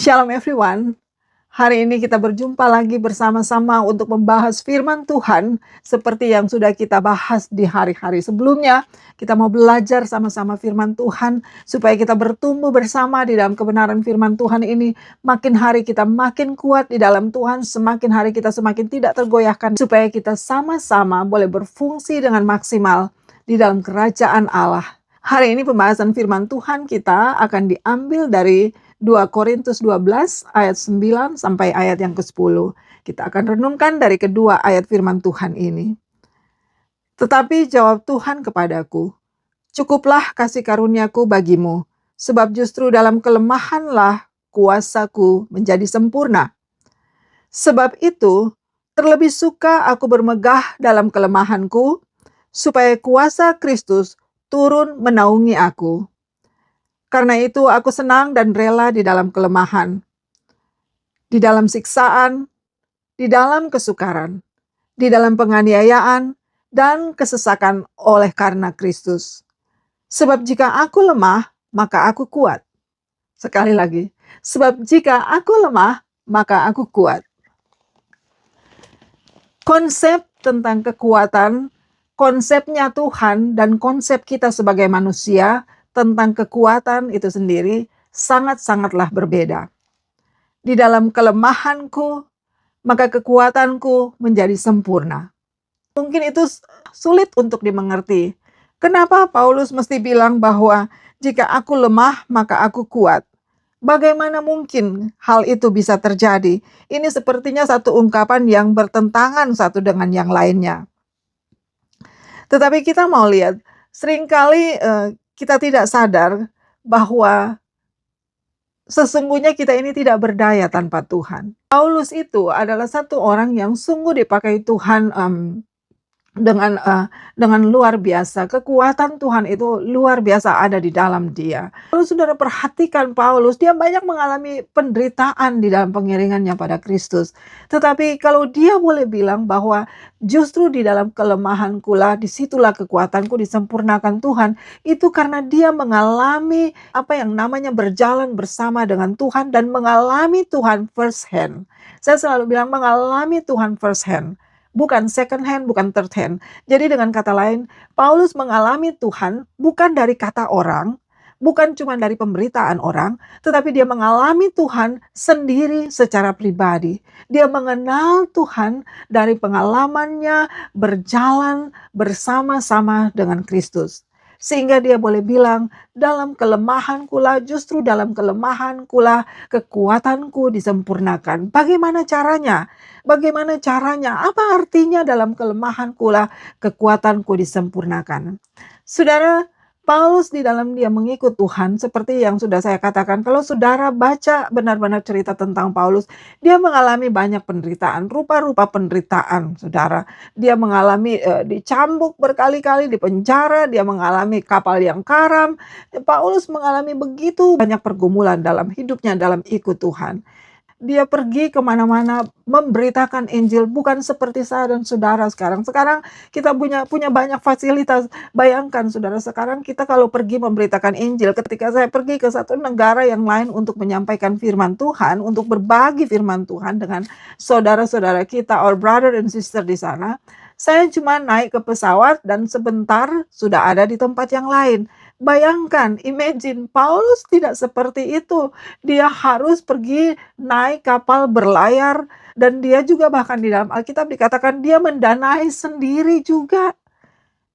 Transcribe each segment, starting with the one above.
Shalom everyone. Hari ini kita berjumpa lagi bersama-sama untuk membahas firman Tuhan seperti yang sudah kita bahas di hari-hari sebelumnya. Kita mau belajar sama-sama firman Tuhan supaya kita bertumbuh bersama di dalam kebenaran firman Tuhan ini. Makin hari kita makin kuat di dalam Tuhan, semakin hari kita semakin tidak tergoyahkan supaya kita sama-sama boleh berfungsi dengan maksimal di dalam kerajaan Allah. Hari ini pembahasan firman Tuhan kita akan diambil dari 2 Korintus 12 ayat 9 sampai ayat yang ke-10. Kita akan renungkan dari kedua ayat firman Tuhan ini. Tetapi jawab Tuhan kepadaku, cukuplah kasih karuniaku bagimu, sebab justru dalam kelemahanlah kuasaku menjadi sempurna. Sebab itu, terlebih suka aku bermegah dalam kelemahanku, supaya kuasa Kristus turun menaungi aku. Karena itu aku senang dan rela di dalam kelemahan, di dalam siksaan, di dalam kesukaran, di dalam penganiayaan, dan kesesakan oleh karena Kristus. Sebab jika aku lemah, maka aku kuat. Sekali lagi, sebab jika aku lemah, maka aku kuat. Konsep tentang kekuatan, konsepnya Tuhan dan konsep kita sebagai manusia tentang kekuatan itu sendiri sangat-sangatlah berbeda. Di dalam kelemahanku, maka kekuatanku menjadi sempurna. Mungkin itu sulit untuk dimengerti. Kenapa Paulus mesti bilang bahwa jika aku lemah, maka aku kuat? Bagaimana mungkin hal itu bisa terjadi? Ini sepertinya satu ungkapan yang bertentangan satu dengan yang lainnya. Tetapi kita mau lihat, seringkali kita tidak sadar bahwa sesungguhnya kita ini tidak berdaya tanpa Tuhan. Paulus itu adalah satu orang yang sungguh dipakai Tuhan dengan luar biasa. Kekuatan Tuhan itu luar biasa ada di dalam dia. Kalau saudara perhatikan Paulus, dia banyak mengalami penderitaan di dalam pengiringannya pada Kristus. Tetapi kalau dia boleh bilang bahwa justru di dalam kelemahanku lah, disitulah kekuatanku disempurnakan Tuhan. Itu karena dia mengalami apa yang namanya berjalan bersama dengan Tuhan dan mengalami Tuhan first hand. Saya selalu bilang mengalami Tuhan first hand. Bukan second hand, bukan third hand. Jadi dengan kata lain, Paulus mengalami Tuhan bukan dari kata orang, bukan cuma dari pemberitaan orang, tetapi dia mengalami Tuhan sendiri secara pribadi. Dia mengenal Tuhan dari pengalamannya berjalan bersama-sama dengan Kristus. Sehingga dia boleh bilang, dalam kelemahanku lah, justru dalam kelemahanku lah kekuatanku disempurnakan. Bagaimana caranya? Bagaimana caranya? Apa artinya dalam kelemahanku lah kekuatanku disempurnakan? Saudara, Paulus di dalam dia mengikut Tuhan, seperti yang sudah saya katakan, kalau saudara baca benar-benar cerita tentang Paulus, dia mengalami banyak penderitaan, rupa-rupa penderitaan, saudara. Dia mengalami dicambuk berkali-kali, di penjara, dia mengalami kapal yang karam. Paulus mengalami begitu banyak pergumulan dalam hidupnya dalam ikut Tuhan. Dia pergi kemana-mana memberitakan Injil, bukan seperti saya dan saudara sekarang. Sekarang kita punya banyak fasilitas. Bayangkan saudara, sekarang kita kalau pergi memberitakan Injil, ketika saya pergi ke satu negara yang lain untuk menyampaikan firman Tuhan, untuk berbagi firman Tuhan dengan saudara-saudara kita, our brother and sister di sana, saya cuma naik ke pesawat dan sebentar sudah ada di tempat yang lain. Bayangkan, imagine, Paulus tidak seperti itu. Dia harus pergi naik kapal berlayar, dan dia juga bahkan di dalam Alkitab dikatakan dia mendanai sendiri juga.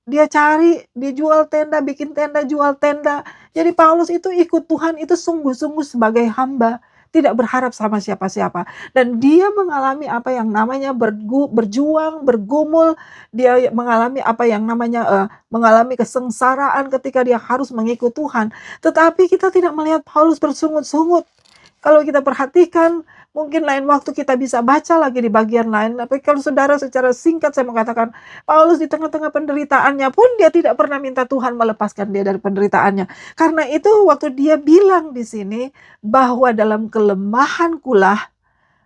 Dia cari, dia jual tenda, bikin tenda, jual tenda. Jadi Paulus itu ikut Tuhan itu sungguh-sungguh sebagai hamba. Tidak berharap sama siapa-siapa. Dan dia mengalami apa yang namanya berjuang, bergumul. Dia mengalami apa yang namanya mengalami kesengsaraan ketika dia harus mengikut Tuhan. Tetapi kita tidak melihat Paulus bersungut-sungut. Kalau kita perhatikan, mungkin lain waktu kita bisa baca lagi di bagian lain. Tapi kalau saudara secara singkat saya mengatakan, Paulus di tengah-tengah penderitaannya pun dia tidak pernah minta Tuhan melepaskan dia dari penderitaannya. Karena itu waktu dia bilang di sini bahwa dalam kelemahanku lah,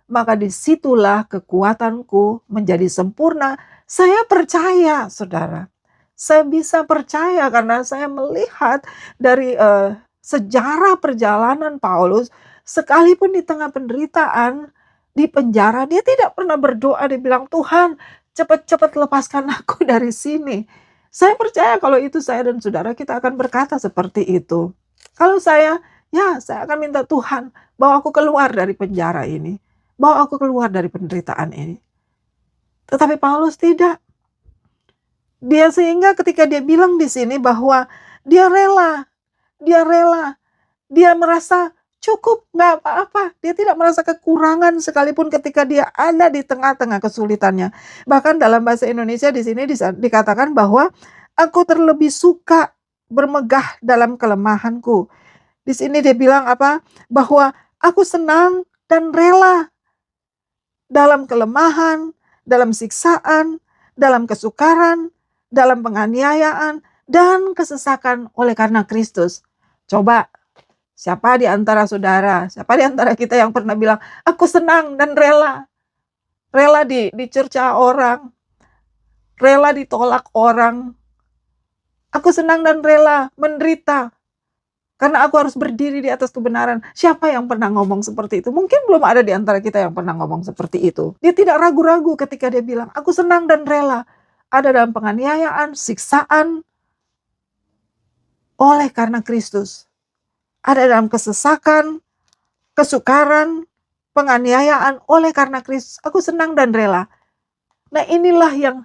maka disitulah kekuatanku menjadi sempurna. Saya percaya, saudara. Saya bisa percaya karena saya melihat dari sejarah perjalanan Paulus. sekalipun di tengah penderitaan, di penjara, dia tidak pernah berdoa, dia bilang, "Tuhan, cepat-cepat lepaskan aku dari sini." Saya percaya kalau itu saya dan saudara kita akan berkata seperti itu. Kalau saya, ya saya akan minta Tuhan, bawa aku keluar dari penjara ini, bawa aku keluar dari penderitaan ini. Tetapi Paulus tidak. Dia sehingga ketika dia bilang di sini bahwa dia rela, dia rela, dia merasa cukup, nggak apa-apa. Dia tidak merasa kekurangan sekalipun ketika dia ada di tengah-tengah kesulitannya. Bahkan dalam bahasa Indonesia di sini dikatakan bahwa aku terlebih suka bermegah dalam kelemahanku. Di sini dia bilang apa? Bahwa aku senang dan rela dalam kelemahan, dalam siksaan, dalam kesukaran, dalam penganiayaan, dan kesesakan oleh karena Kristus. Coba, siapa di antara saudara, siapa di antara kita yang pernah bilang, aku senang dan rela. Rela dicerca orang, rela ditolak orang. Aku senang dan rela menderita, karena aku harus berdiri di atas kebenaran. Siapa yang pernah ngomong seperti itu? Mungkin belum ada di antara kita yang pernah ngomong seperti itu. Dia tidak ragu-ragu ketika dia bilang, aku senang dan rela. Ada dalam penganiayaan, siksaan, oleh karena Kristus. Ada dalam kesesakan, kesukaran, penganiayaan, oleh karena Kristus. Aku senang dan rela. Nah, inilah yang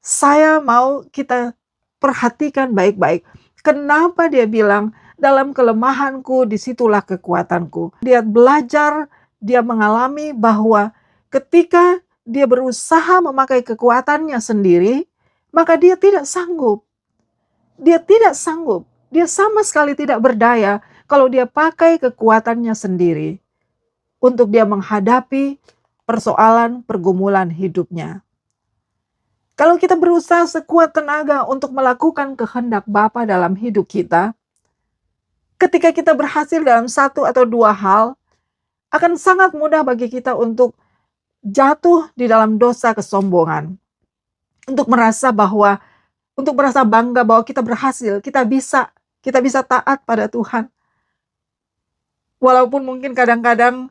saya mau kita perhatikan baik-baik. Kenapa dia bilang, dalam kelemahanku disitulah kekuatanku. Dia belajar, dia mengalami bahwa ketika dia berusaha memakai kekuatannya sendiri, maka dia tidak sanggup. Dia tidak sanggup. Dia sama sekali tidak berdaya kalau dia pakai kekuatannya sendiri untuk dia menghadapi persoalan pergumulan hidupnya. Kalau kita berusaha sekuat tenaga untuk melakukan kehendak Bapa dalam hidup kita, ketika kita berhasil dalam satu atau dua hal, akan sangat mudah bagi kita untuk jatuh di dalam dosa kesombongan. Untuk merasa bangga bahwa kita berhasil, kita bisa taat pada Tuhan. Walaupun mungkin kadang-kadang,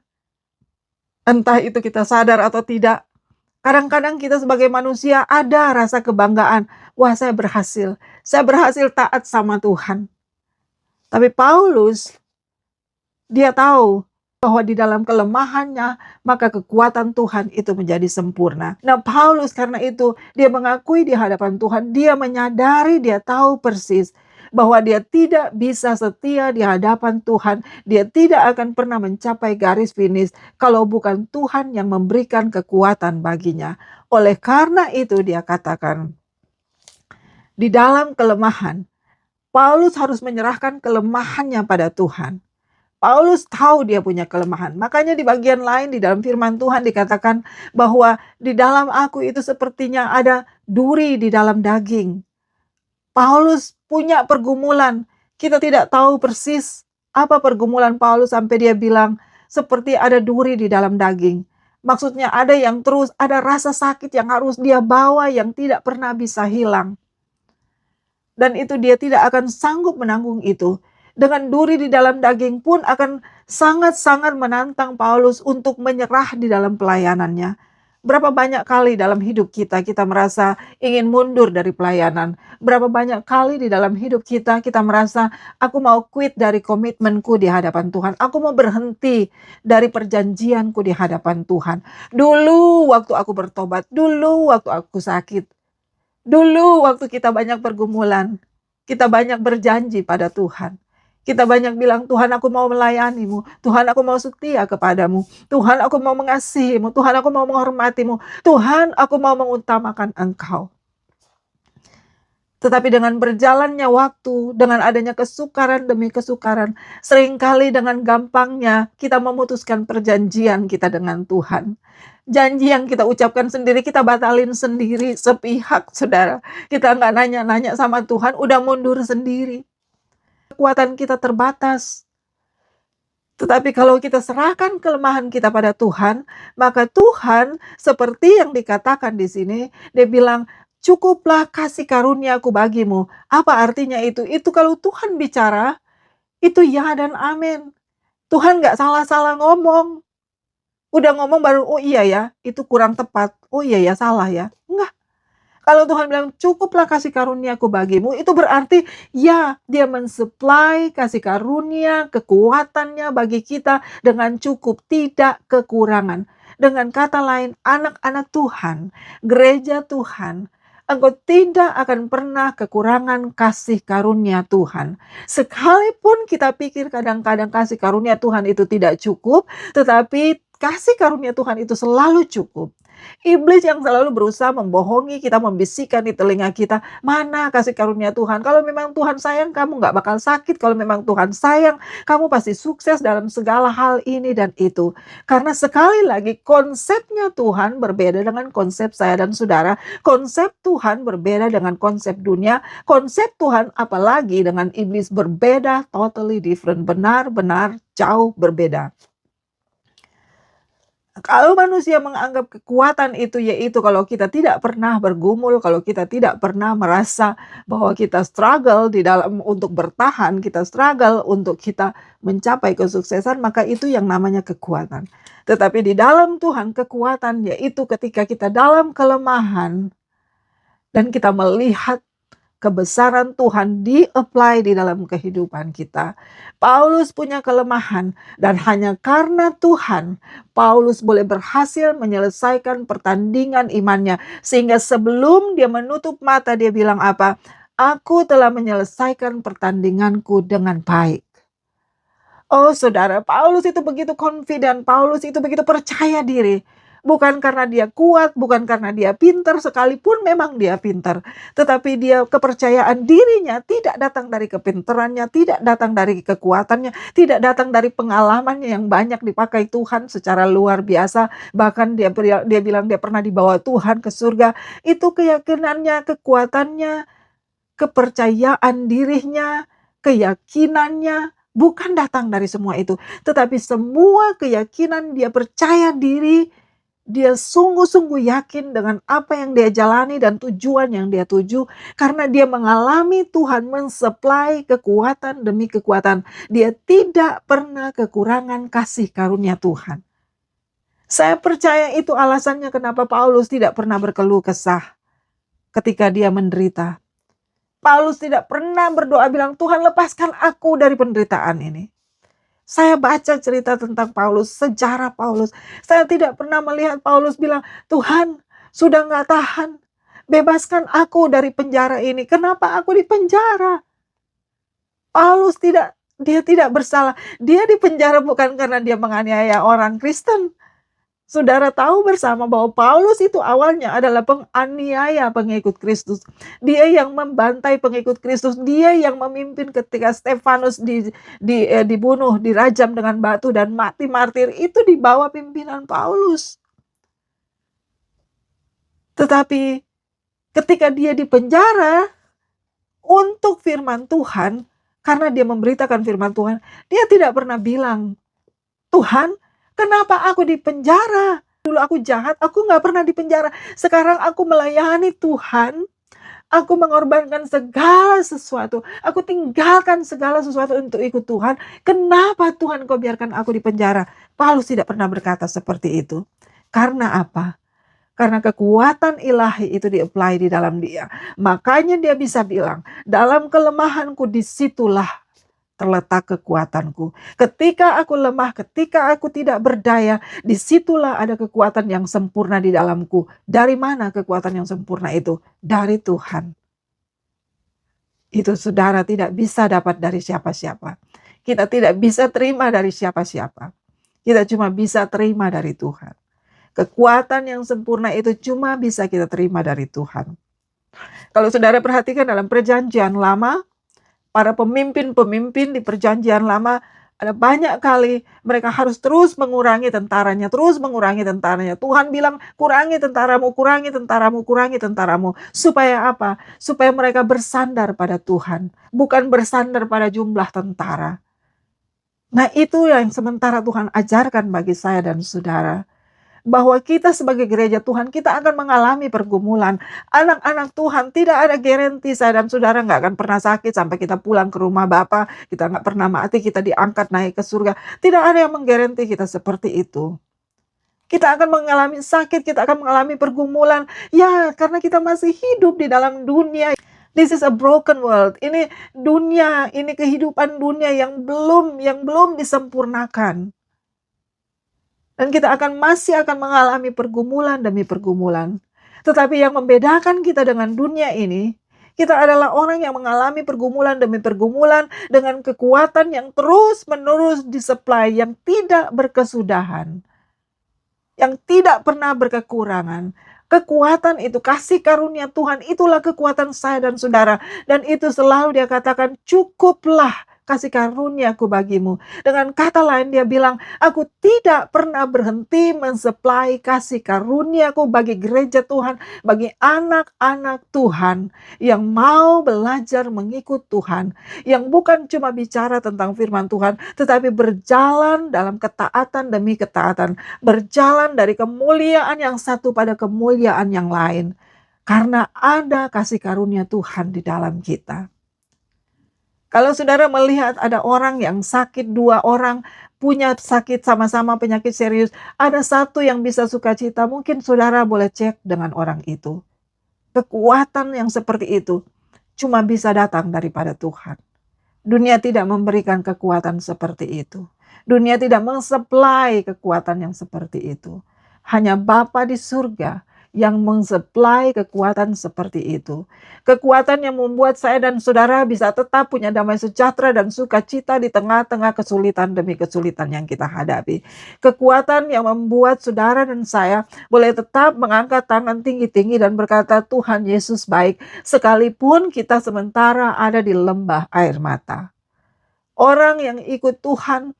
entah itu kita sadar atau tidak, kadang-kadang kita sebagai manusia ada rasa kebanggaan. Wah, saya berhasil taat sama Tuhan. Tapi Paulus, dia tahu bahwa di dalam kelemahannya, maka kekuatan Tuhan itu menjadi sempurna. Nah, Paulus karena itu, dia mengakui di hadapan Tuhan, dia menyadari, dia tahu persis bahwa dia tidak bisa setia di hadapan Tuhan. Dia tidak akan pernah mencapai garis finish kalau bukan Tuhan yang memberikan kekuatan baginya. Oleh karena itu dia katakan, di dalam kelemahan, Paulus harus menyerahkan kelemahannya pada Tuhan. Paulus tahu dia punya kelemahan. Makanya di bagian lain di dalam firman Tuhan dikatakan bahwa di dalam aku itu sepertinya ada duri di dalam daging. Paulus punya pergumulan. Kita tidak tahu persis apa pergumulan Paulus sampai dia bilang seperti ada duri di dalam daging. Maksudnya ada rasa sakit yang harus dia bawa yang tidak pernah bisa hilang. Dan itu dia tidak akan sanggup menanggung itu. Dengan duri di dalam daging pun akan sangat-sangat menantang Paulus untuk menyerah di dalam pelayanannya. Berapa banyak kali dalam hidup kita merasa ingin mundur dari pelayanan. Berapa banyak kali di dalam hidup kita merasa, aku mau quit dari komitmenku di hadapan Tuhan. Aku mau berhenti dari perjanjianku di hadapan Tuhan. Dulu waktu aku bertobat, dulu waktu aku sakit, dulu waktu kita banyak pergumulan, kita banyak berjanji pada Tuhan. Kita banyak bilang, Tuhan aku mau melayanimu, Tuhan aku mau setia kepadamu, Tuhan aku mau mengasihimu, Tuhan aku mau menghormatimu, Tuhan aku mau mengutamakan Engkau. Tetapi dengan berjalannya waktu, dengan adanya kesukaran demi kesukaran, seringkali dengan gampangnya kita memutuskan perjanjian kita dengan Tuhan. Janji yang kita ucapkan sendiri, kita batalin sendiri sepihak, saudara. Kita nggak nanya-nanya sama Tuhan, udah mundur sendiri. Kekuatan kita terbatas. Tetapi kalau kita serahkan kelemahan kita pada Tuhan, maka Tuhan seperti yang dikatakan di sini, dia bilang, cukuplah kasih karuniaku bagimu. Apa artinya itu? Itu kalau Tuhan bicara, itu ya dan amin. Tuhan nggak salah-salah ngomong. Udah ngomong baru, "Oh iya ya, itu kurang tepat. Oh iya ya, salah ya." Enggak. Kalau Tuhan bilang, "Cukuplah kasih karunia-Ku bagimu," itu berarti ya, Dia mensuplai kasih karunia, kekuatannya bagi kita dengan cukup, tidak kekurangan. Dengan kata lain, anak-anak Tuhan, gereja Tuhan, engkau tidak akan pernah kekurangan kasih karunia Tuhan. Sekalipun kita pikir kadang-kadang kasih karunia Tuhan itu tidak cukup, tetapi kasih karunia Tuhan itu selalu cukup. Iblis yang selalu berusaha membohongi kita, membisikkan di telinga kita, "Mana kasih karunia Tuhan? Kalau memang Tuhan sayang, kamu nggak bakal sakit. Kalau memang Tuhan sayang, kamu pasti sukses dalam segala hal ini dan itu." Karena sekali lagi konsepnya Tuhan berbeda dengan konsep saya dan saudara. Konsep Tuhan berbeda dengan konsep dunia. Konsep Tuhan apalagi dengan iblis berbeda, totally different. Benar-benar jauh berbeda. Kalau manusia menganggap kekuatan itu yaitu kalau kita tidak pernah bergumul, kalau kita tidak pernah merasa bahwa kita struggle di dalam untuk bertahan, kita struggle untuk kita mencapai kesuksesan, maka itu yang namanya kekuatan. Tetapi di dalam Tuhan kekuatan yaitu ketika kita dalam kelemahan dan kita melihat kebesaran Tuhan di-apply di dalam kehidupan kita. Paulus punya kelemahan dan hanya karena Tuhan, Paulus boleh berhasil menyelesaikan pertandingan imannya. Sehingga sebelum dia menutup mata dia bilang apa? "Aku telah menyelesaikan pertandinganku dengan baik." Oh saudara, Paulus itu begitu confident, Paulus itu begitu percaya diri. Bukan karena dia kuat, bukan karena dia pintar, sekalipun memang dia pintar. Tetapi dia kepercayaan dirinya tidak datang dari kepintarannya, tidak datang dari kekuatannya, tidak datang dari pengalamannya yang banyak dipakai Tuhan secara luar biasa. Bahkan dia bilang dia pernah dibawa Tuhan ke surga. Itu keyakinannya, kekuatannya, kepercayaan dirinya, keyakinannya, bukan datang dari semua itu. Tetapi semua keyakinan dia percaya diri, dia sungguh-sungguh yakin dengan apa yang dia jalani dan tujuan yang dia tuju. Karena dia mengalami Tuhan mensuplai kekuatan demi kekuatan. Dia tidak pernah kekurangan kasih karunia Tuhan. Saya percaya itu alasannya kenapa Paulus tidak pernah berkeluh kesah ketika dia menderita. Paulus tidak pernah berdoa bilang, "Tuhan lepaskan aku dari penderitaan ini." Saya baca cerita tentang Paulus, sejarah Paulus. Saya tidak pernah melihat Paulus bilang, "Tuhan, sudah nggak tahan. Bebaskan aku dari penjara ini." Kenapa aku di penjara? Paulus dia tidak bersalah. Dia di penjara bukan karena dia menganiaya orang Kristen. Saudara tahu bersama bahwa Paulus itu awalnya adalah penganiaya pengikut Kristus. Dia yang membantai pengikut Kristus. Dia yang memimpin ketika Stefanus dibunuh, dirajam dengan batu dan mati martir. Itu di bawah pimpinan Paulus. Tetapi ketika dia di penjara untuk firman Tuhan, karena dia memberitakan firman Tuhan, dia tidak pernah bilang, "Tuhan, kenapa aku di penjara? Dulu aku jahat, aku nggak pernah di penjara. Sekarang aku melayani Tuhan. Aku mengorbankan segala sesuatu. Aku tinggalkan segala sesuatu untuk ikut Tuhan. Kenapa Tuhan kau biarkan aku di penjara?" Paulus tidak pernah berkata seperti itu. Karena apa? Karena kekuatan ilahi itu di-apply di dalam dia. Makanya dia bisa bilang, "Dalam kelemahanku disitulah terletak kekuatanku. Ketika aku lemah, ketika aku tidak berdaya, disitulah ada kekuatan yang sempurna di dalamku." Dari mana kekuatan yang sempurna itu? Dari Tuhan. Itu saudara tidak bisa dapat dari siapa-siapa. Kita tidak bisa terima dari siapa-siapa. Kita cuma bisa terima dari Tuhan. Kekuatan yang sempurna itu cuma bisa kita terima dari Tuhan. Kalau saudara perhatikan dalam perjanjian lama, para pemimpin-pemimpin di perjanjian lama ada banyak kali mereka harus terus mengurangi tentaranya, terus mengurangi tentaranya. Tuhan bilang, "Kurangi tentaramu, kurangi tentaramu, kurangi tentaramu." Supaya apa? Supaya mereka bersandar pada Tuhan, bukan bersandar pada jumlah tentara. Nah, itu yang sementara Tuhan ajarkan bagi saya dan saudara. bahwa kita sebagai gereja Tuhan, kita akan mengalami pergumulan. Anak-anak Tuhan, tidak ada garansi saya dan saudara nggak akan pernah sakit sampai kita pulang ke rumah Bapa, kita nggak pernah mati, kita diangkat naik ke surga. Tidak ada yang menggaranti kita seperti itu. Kita akan mengalami sakit, kita akan mengalami pergumulan. Ya, karena kita masih hidup di dalam dunia. This is a broken world. Ini dunia, ini kehidupan dunia yang belum disempurnakan. Dan kita masih akan mengalami pergumulan demi pergumulan. Tetapi yang membedakan kita dengan dunia ini, kita adalah orang yang mengalami pergumulan demi pergumulan dengan kekuatan yang terus-menerus disuplai, yang tidak berkesudahan, yang tidak pernah berkekurangan. Kekuatan itu, kasih karunia Tuhan, itulah kekuatan saya dan saudara. Dan itu selalu dia katakan, cukuplah kasih karuniaku bagimu. Dengan kata lain dia bilang, aku tidak pernah berhenti mensuplai kasih karuniaku bagi gereja Tuhan, bagi anak-anak Tuhan yang mau belajar mengikut Tuhan, yang bukan cuma bicara tentang firman Tuhan, tetapi berjalan dalam ketaatan demi ketaatan, berjalan dari kemuliaan yang satu pada kemuliaan yang lain, karena ada kasih karunia Tuhan di dalam kita. Kalau saudara melihat ada orang yang sakit, 2 orang punya sakit sama-sama penyakit serius, ada satu yang bisa sukacita, mungkin saudara boleh cek dengan orang itu. Kekuatan yang seperti itu cuma bisa datang daripada Tuhan. Dunia tidak memberikan kekuatan seperti itu. Dunia tidak mensuplai kekuatan yang seperti itu. Hanya Bapa di surga yang mensuplai kekuatan seperti itu. Kekuatan yang membuat saya dan saudara bisa tetap punya damai sejahtera dan sukacita di tengah-tengah kesulitan demi kesulitan yang kita hadapi. Kekuatan yang membuat saudara dan saya boleh tetap mengangkat tangan tinggi-tinggi dan berkata, Tuhan Yesus baik, sekalipun kita sementara ada di lembah air mata. Orang yang ikut Tuhan,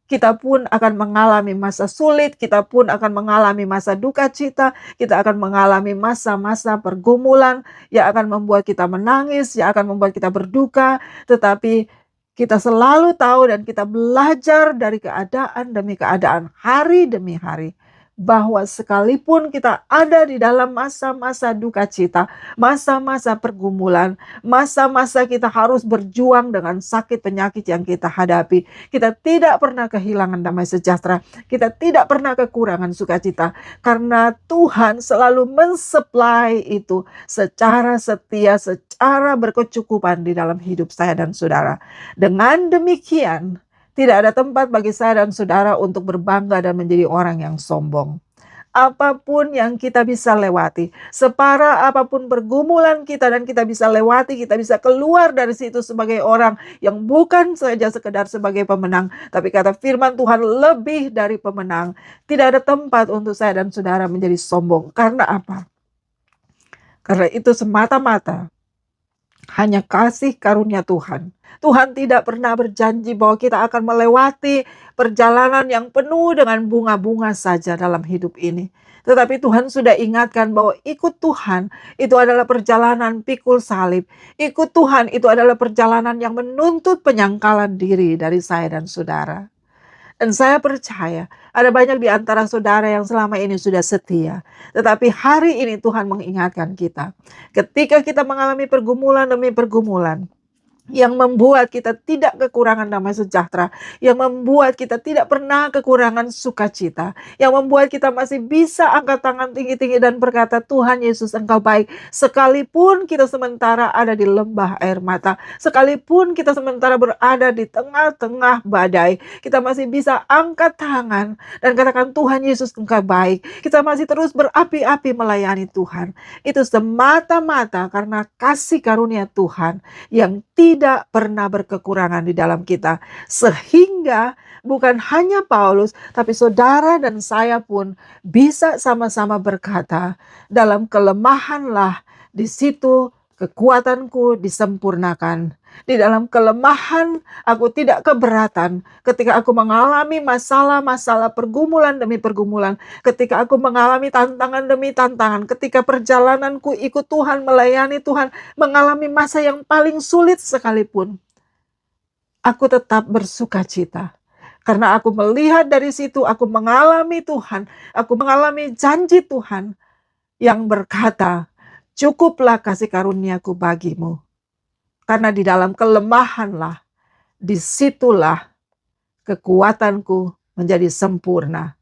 kita pun akan mengalami masa sulit, kita pun akan mengalami masa duka cita, kita akan mengalami masa-masa pergumulan yang akan membuat kita menangis, yang akan membuat kita berduka, tetapi kita selalu tahu dan kita belajar dari keadaan demi keadaan, hari demi hari, bahwa sekalipun kita ada di dalam masa-masa duka cita, masa-masa pergumulan, masa-masa kita harus berjuang dengan sakit penyakit yang kita hadapi, kita tidak pernah kehilangan damai sejahtera, kita tidak pernah kekurangan sukacita, karena Tuhan selalu mensuplai itu secara setia, secara berkecukupan di dalam hidup saya dan saudara. Dengan demikian, tidak ada tempat bagi saya dan saudara untuk berbangga dan menjadi orang yang sombong. Apapun yang kita bisa lewati, separah apapun pergumulan kita dan kita bisa lewati, kita bisa keluar dari situ sebagai orang yang bukan saja sekedar sebagai pemenang, tapi kata firman Tuhan lebih dari pemenang. Tidak ada tempat untuk saya dan saudara menjadi sombong. Karena apa? Karena itu semata-mata hanya kasih karunia Tuhan. Tuhan tidak pernah berjanji bahwa kita akan melewati perjalanan yang penuh dengan bunga-bunga saja dalam hidup ini. Tetapi Tuhan sudah ingatkan bahwa ikut Tuhan itu adalah perjalanan pikul salib. Ikut Tuhan itu adalah perjalanan yang menuntut penyangkalan diri dari saya dan saudara. Dan saya percaya ada banyak di antara saudara yang selama ini sudah setia. Tetapi hari ini Tuhan mengingatkan kita. Ketika kita mengalami pergumulan demi pergumulan, yang membuat kita tidak kekurangan damai sejahtera, yang membuat kita tidak pernah kekurangan sukacita, yang membuat kita masih bisa angkat tangan tinggi-tinggi dan berkata, Tuhan Yesus Engkau baik, sekalipun kita sementara ada di lembah air mata, sekalipun kita sementara berada di tengah-tengah badai, kita masih bisa angkat tangan dan katakan, Tuhan Yesus Engkau baik. Kita masih terus berapi-api melayani Tuhan. Itu semata-mata karena kasih karunia Tuhan yang tidak pernah berkekurangan di dalam kita. Sehingga bukan hanya Paulus, tapi saudara dan saya pun bisa sama-sama berkata, dalam kelemahanlah di situ kekuatanku disempurnakan. Di dalam kelemahan aku tidak keberatan. Ketika aku mengalami masalah-masalah pergumulan demi pergumulan. Ketika aku mengalami tantangan demi tantangan. Ketika perjalananku ikut Tuhan, melayani Tuhan. Mengalami masa yang paling sulit sekalipun. Aku tetap bersuka cita. Karena aku melihat dari situ, aku mengalami Tuhan, aku mengalami janji Tuhan yang berkata, "Cukuplah kasih karuniaku bagimu." Karena di dalam kelemahanlah, disitulah kekuatanku menjadi sempurna.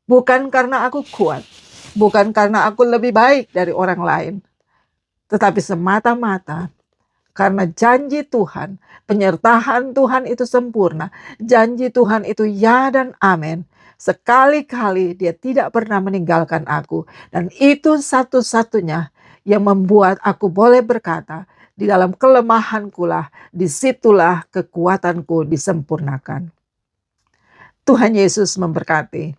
Bukan karena aku kuat, bukan karena aku lebih baik dari orang lain, tetapi semata-mata karena janji Tuhan, penyertaan Tuhan itu sempurna. Janji Tuhan itu ya dan amin. Sekali-kali dia tidak pernah meninggalkan aku. Dan itu satu-satunya yang membuat aku boleh berkata, di dalam kelemahanku lah, disitulah kekuatanku disempurnakan. Tuhan Yesus memberkati.